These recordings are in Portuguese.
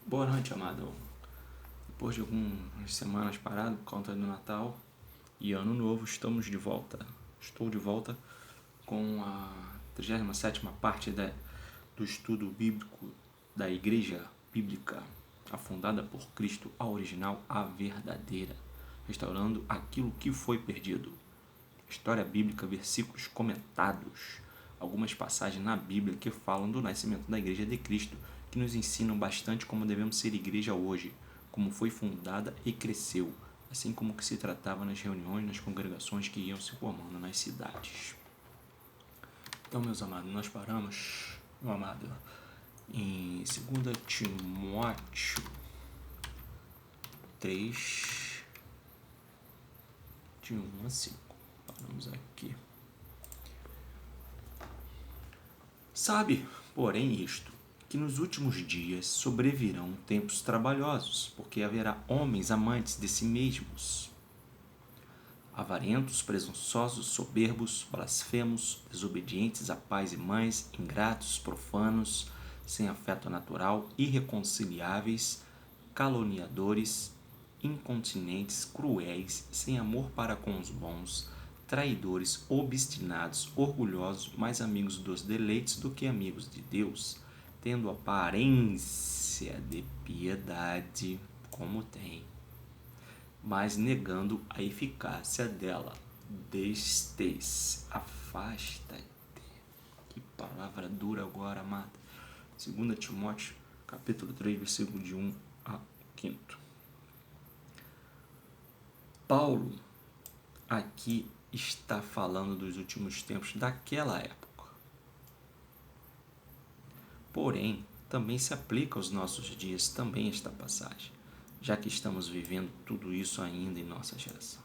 Boa noite, amado. Depois de algumas semanas parado por conta do Natal e Ano Novo, estamos de volta. Estou de volta com a 37ª parte do estudo bíblico da Igreja Bíblica, a fundada por Cristo, a original, a verdadeira, restaurando aquilo que foi perdido. História bíblica, versículos comentados, algumas passagens na Bíblia que falam do nascimento da Igreja de Cristo, que nos ensinam bastante como devemos ser igreja hoje, como foi fundada e cresceu, assim como que se tratava nas reuniões, nas congregações que iam se formando nas cidades. Então, meus amados, nós paramos, meu amado, em 2 Timóteo 3, de 1 a 5. Paramos aqui. Sabe, porém, isto, que nos últimos dias sobrevirão tempos trabalhosos, porque haverá homens amantes de si mesmos, avarentos, presunçosos, soberbos, blasfemos, desobedientes a pais e mães, ingratos, profanos, sem afeto natural, irreconciliáveis, caluniadores, incontinentes, cruéis, sem amor para com os bons, traidores, obstinados, orgulhosos, mais amigos dos deleites do que amigos de Deus, tendo aparência de piedade, como tem, mas negando a eficácia dela. Destes, afasta-te. Que palavra dura agora, amada. 2 Timóteo, capítulo 3, versículo de 1 a 5. Paulo aqui está falando dos últimos tempos daquela época. Porém, também se aplica aos nossos dias também esta passagem, já que estamos vivendo tudo isso ainda em nossa geração.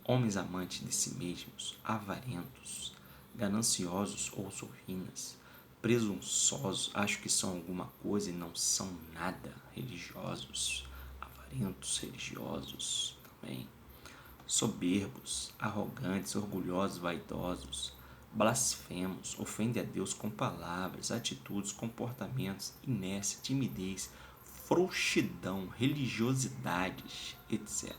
Homens amantes de si mesmos, avarentos, gananciosos ou sorrinas, presunçosos, acham que são alguma coisa e não são nada, religiosos, avarentos, religiosos também, soberbos, arrogantes, orgulhosos, vaidosos, blasfemos, ofendem a Deus com palavras, atitudes, comportamentos, inércia, timidez, frouxidão, religiosidades, etc.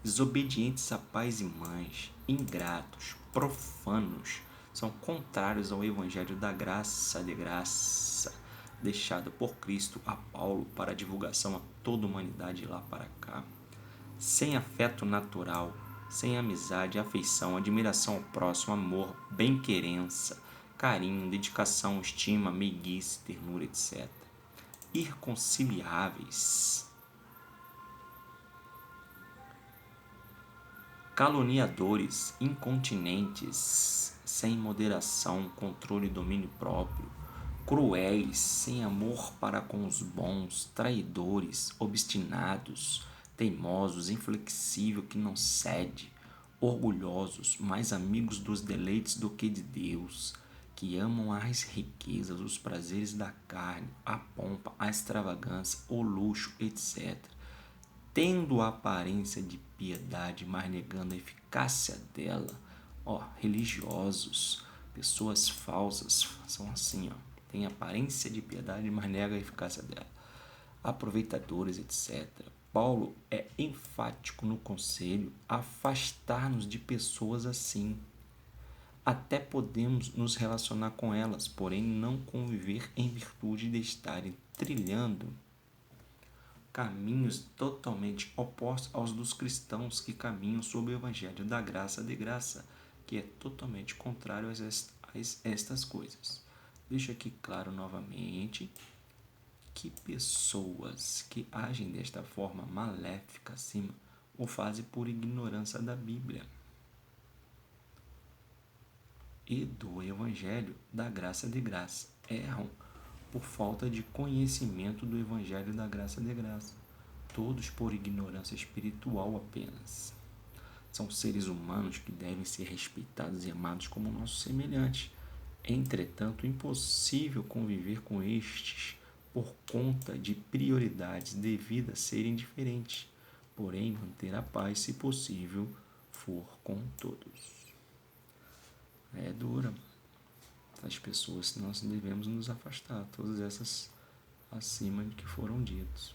Desobedientes a pais e mães, ingratos, profanos, são contrários ao evangelho da graça de graça, deixado por Cristo a Paulo para divulgação a toda a humanidade lá para cá. Sem afeto natural, sem amizade, afeição, admiração ao próximo, amor, bem-querença, carinho, dedicação, estima, meiguice, ternura, etc. Irreconciliáveis, caluniadores, incontinentes, sem moderação, controle e domínio próprio, cruéis, sem amor para com os bons, traidores, obstinados, teimosos, inflexível que não cede, orgulhosos, mais amigos dos deleites do que de Deus, que amam as riquezas, os prazeres da carne, a pompa, a extravagância, o luxo, etc., tendo a aparência de piedade, mas negando a eficácia dela. Religiosos, pessoas falsas, são assim, tem aparência de piedade, mas nega a eficácia dela. Aproveitadores, etc. Paulo é enfático no conselho a afastar-nos de pessoas assim. Até podemos nos relacionar com elas, porém não conviver em virtude de estarem trilhando caminhos totalmente opostos aos dos cristãos que caminham sob o evangelho da graça de graça, que é totalmente contrário a estas coisas. Deixo aqui claro novamente que pessoas que agem desta forma maléfica acima o fazem por ignorância da Bíblia e do evangelho da graça de graça. Erram por falta de conhecimento do evangelho da graça de graça, todos por ignorância espiritual apenas. São seres humanos que devem ser respeitados e amados como nossos semelhantes. Entretanto, impossível conviver com estes por conta de prioridades devidas serem diferentes, porém manter a paz, se possível, for com todos. É dura, as pessoas, nós devemos nos afastar, todas essas acima de que foram ditos.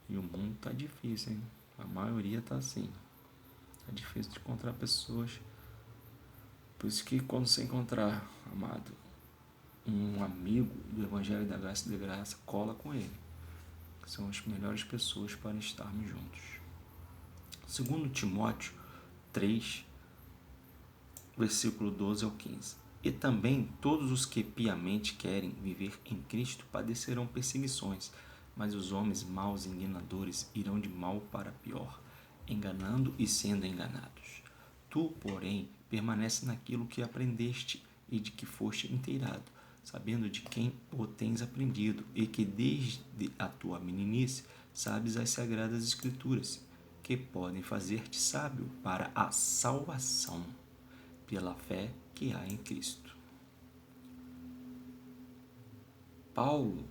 E o mundo tá difícil, hein? A maioria tá assim. É difícil de encontrar pessoas. Por isso que quando você encontrar, amado, um amigo do Evangelho da Graça e da Graça, cola com ele. São as melhores pessoas para estarmos juntos. Segundo Timóteo 3, versículo 12 ao 15. E também todos os que piamente querem viver em Cristo padecerão perseguições, mas os homens maus e enganadores irão de mal para pior, enganando e sendo enganados. Tu, porém, permanece naquilo que aprendeste e de que foste inteirado, sabendo de quem o tens aprendido, e que desde a tua meninice sabes as sagradas Escrituras, que podem fazer-te sábio para a salvação pela fé que há em Cristo. Paulo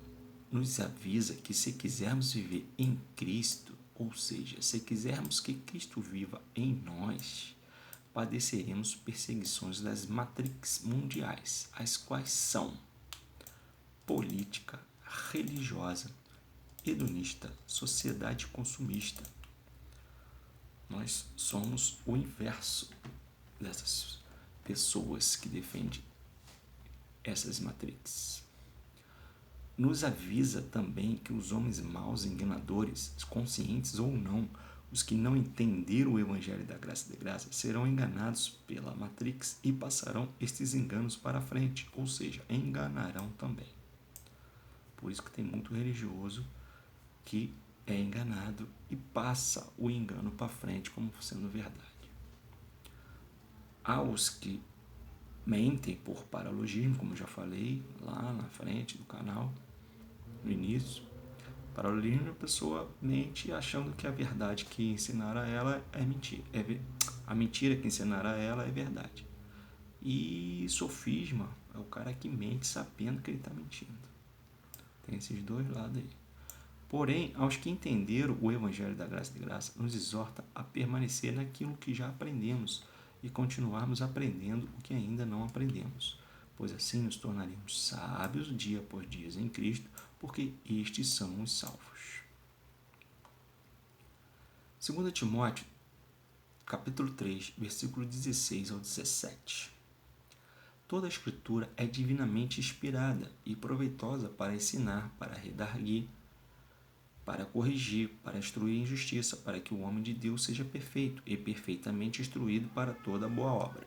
nos avisa que se quisermos viver em Cristo, ou seja, se quisermos que Cristo viva em nós, padeceremos perseguições das matrix mundiais, as quais são política, religiosa, hedonista, sociedade consumista. Nós somos o inverso dessas pessoas que defendem essas matrix. Nos avisa também que os homens maus e enganadores, conscientes ou não, os que não entenderam o Evangelho da Graça e da Graça, serão enganados pela Matrix e passarão estes enganos para frente, ou seja, enganarão também. Por isso que tem muito religioso que é enganado e passa o engano para frente como sendo verdade. Há os que mentem por paralogismo, como já falei lá na frente do canal, no início. Paralogismo, a pessoa mente achando que a verdade que ensinaram a ela é mentira. A mentira que ensinaram a ela é verdade. E sofisma é o cara que mente sabendo que ele está mentindo. Tem esses dois lados aí. Porém, aos que entenderam o Evangelho da Graça e da Graça, nos exorta a permanecer naquilo que já aprendemos e continuarmos aprendendo o que ainda não aprendemos, pois assim nos tornaremos sábios dia após dia em Cristo, porque estes são os salvos. 2 Timóteo, capítulo 3, versículo 16 ao 17. Toda a Escritura é divinamente inspirada e proveitosa para ensinar, para redarguir, para corrigir, para instruir em justiça, para que o homem de Deus seja perfeito e perfeitamente instruído para toda boa obra.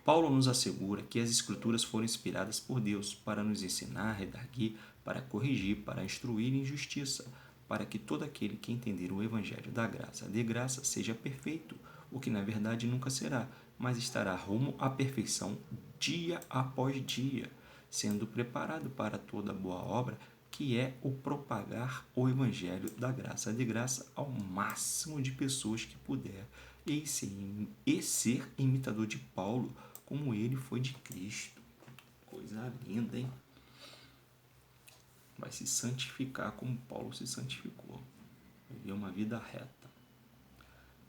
Paulo nos assegura que as Escrituras foram inspiradas por Deus para nos ensinar, redarguir, para corrigir, para instruir em justiça, para que todo aquele que entender o Evangelho da graça de graça seja perfeito, o que na verdade nunca será, mas estará rumo à perfeição dia após dia, sendo preparado para toda boa obra, que é o propagar o Evangelho da graça de graça ao máximo de pessoas que puder, e ser imitador de Paulo, como ele foi de Cristo. Coisa linda, hein? Vai se santificar como Paulo se santificou. Viver uma vida reta.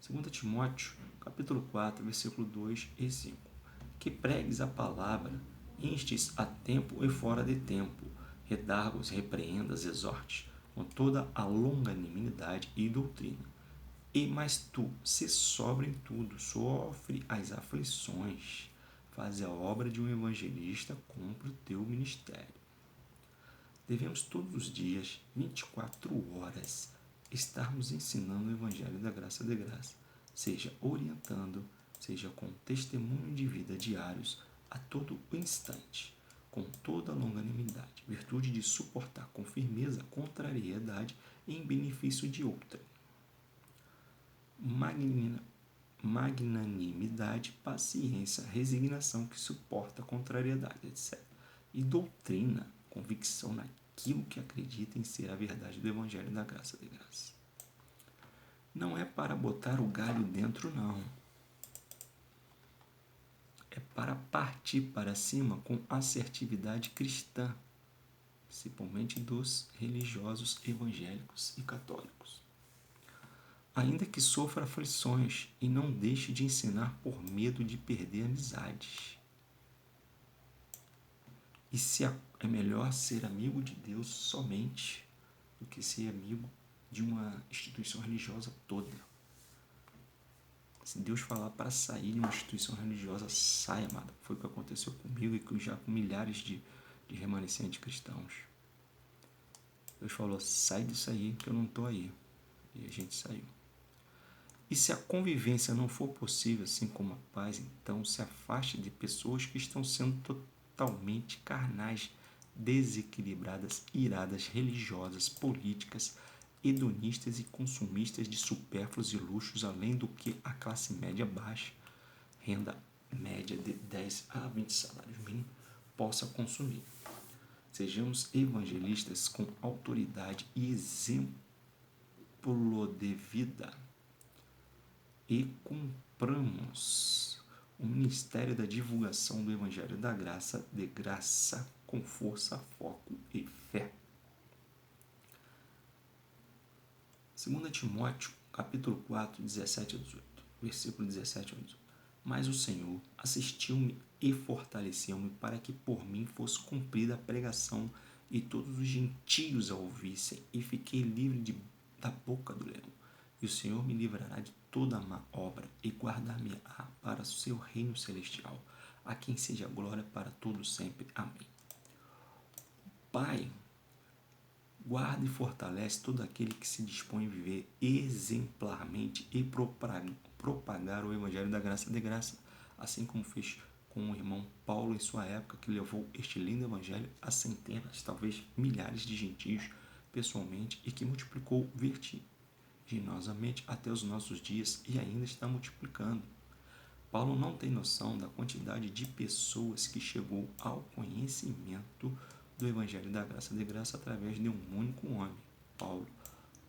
2 Timóteo, capítulo 4, versículo 2 e 5. Que pregues a palavra, instes a tempo e fora de tempo, redargos, repreendas, exortes, com toda a longanimidade e doutrina. Mas tu, se sobra em tudo, sofre as aflições, faz a obra de um evangelista, cumpre o teu ministério. Devemos todos os dias, 24 horas, estarmos ensinando o Evangelho da Graça de Graça, seja orientando, seja com testemunho de vida diários a todo o instante, com toda a longanimidade, virtude de suportar com firmeza a contrariedade em benefício de outra. Magnanimidade, paciência, resignação que suporta a contrariedade, etc. E doutrina, convicção naquilo que acredita em ser a verdade do Evangelho da Graça de Graça. Não é para botar o galho dentro, não. É para partir para cima com assertividade cristã, principalmente dos religiosos evangélicos e católicos. Ainda que sofra aflições e não deixe de ensinar por medo de perder amizades. E se é melhor ser amigo de Deus somente do que ser amigo de uma instituição religiosa toda. Se Deus falar para sair de uma instituição religiosa, sai, amado. Foi o que aconteceu comigo e já com milhares de remanescentes cristãos. Deus falou, sai disso aí que eu não estou aí. E a gente saiu. E se a convivência não for possível, assim como a paz, então se afaste de pessoas que estão sendo totalmente carnais, desequilibradas, iradas, religiosas, políticas, hedonistas e consumistas de supérfluos e luxos, além do que a classe média baixa, renda média de 10 a 20 salários mínimos, possa consumir. Sejamos evangelistas com autoridade e exemplo de vida e cumpramos o ministério da divulgação do Evangelho da Graça, de graça, com força, foco e fé. 2 Timóteo, capítulo 4, 17 a 18, versículo 17 a 18. Mas o Senhor assistiu-me e fortaleceu-me para que por mim fosse cumprida a pregação e todos os gentios a ouvissem, e fiquei livre da boca do leão. E o Senhor me livrará de toda má obra e guardar-me-á para o seu reino celestial, a quem seja glória para todos sempre. Amém. Pai, guarda e fortalece todo aquele que se dispõe a viver exemplarmente e propagar o Evangelho da Graça de graça, assim como fez com o irmão Paulo em sua época, que levou este lindo Evangelho a centenas, talvez milhares de gentios pessoalmente, e que multiplicou vertiginosamente até os nossos dias e ainda está multiplicando. Paulo não tem noção da quantidade de pessoas que chegou ao conhecimento do Evangelho da Graça de graça através de um único homem, Paulo,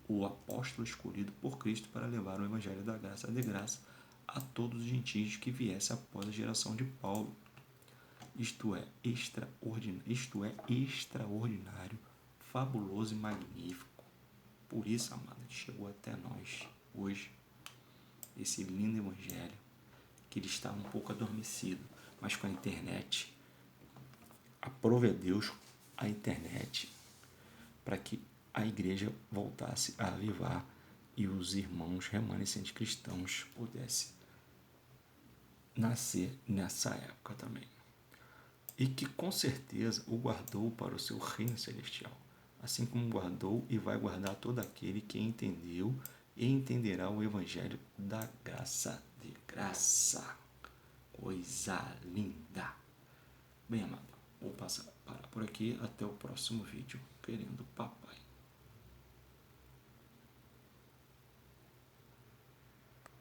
o apóstolo escolhido por Cristo para levar o Evangelho da Graça de graça a todos os gentios que viessem após a geração de Paulo. Isto é extraordinário, fabuloso e magnífico. Por isso, amado, chegou até nós hoje esse lindo Evangelho, que ele está um pouco adormecido, mas com a internet, aprove a Deus a internet para que a igreja voltasse a avivar e os irmãos remanescentes cristãos pudessem nascer nessa época também. E que com certeza o guardou para o seu reino celestial, assim como guardou e vai guardar todo aquele que entendeu e entenderá o Evangelho da graça de graça. Coisa linda! Bem, amado, vou parar por aqui até o próximo vídeo, querendo